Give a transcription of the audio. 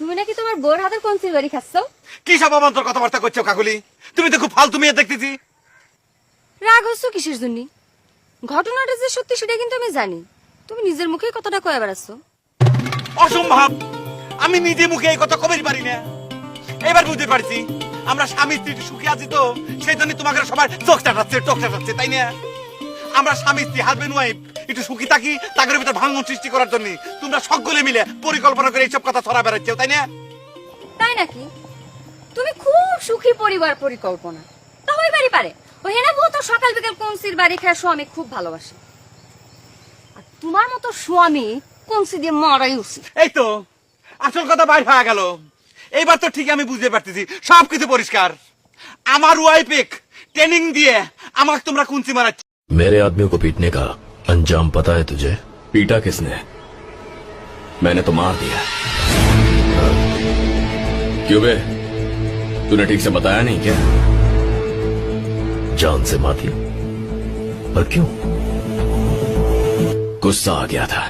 তুমি নাকি তোমার বোর হাতের কনসিল বাড়ি খাচ্ছ? কি সব অবান্তর কথাবার্তা করছো কাকুলি? তুমি তো খুব ফালতু মেয়ে দেখতেছি। রাগ হচ্ছ কিসের জন্য? ঘটনাটা যে সত্যি সেটা কিন্তু আমি জানি। তুমি নিজের মুখে কথাটা কয়ে বেড়াচ্ছ। অসম্ভব, আমি নিজে মুখে এই কথা কবেই পারি না। এবার বুঝতে পারছি আমরা স্বামী স্ত্রী সুখী আছি, তো সেই জন্য তোমাকে সবাই চোখ চাটাচ্ছে, তাই না? আমরা স্বামী স্ত্রী হাজবেন্ড ওয়াইফ একটু সুখী থাকি, তাদের ভিতরে ভাঙন সৃষ্টি করার জন্য তোমরা সকলে মিলে পরিকল্পনা করে এইসব কথা ছড়া বেড়াচ্ছ, তাই না? তাই নাকি? তুমি খুব সুখী পরিবার পরিকল্পনা তা হইবারই পারে। ও হেনা বউ তো সকাল বিকাল কনসির বাড়ি খায় স্বামী খুব ভালোবাসে। আর তোমার মতো স্বামী কনসি দিয়ে মরাই উচিত। এই তো আসল কথা বাইর হয়ে গেল। এইবার তো ঠিক আমি বুঝতে পারতেছি, সবকিছু পরিষ্কার। আমার ওয়াইফে ট্রেনিং দিয়ে আমাকে তোমরা কুঞ্চি মারাচ্ছ। मेरे आदमियों को पीटने का अंजाम पता है तुझे? पीटा किसने? मैंने तो मार दिया। क्यों बे? तूने ठीक से बताया नहीं क्या? जान से मार दिया। पर क्यों? गुस्सा आ गया था।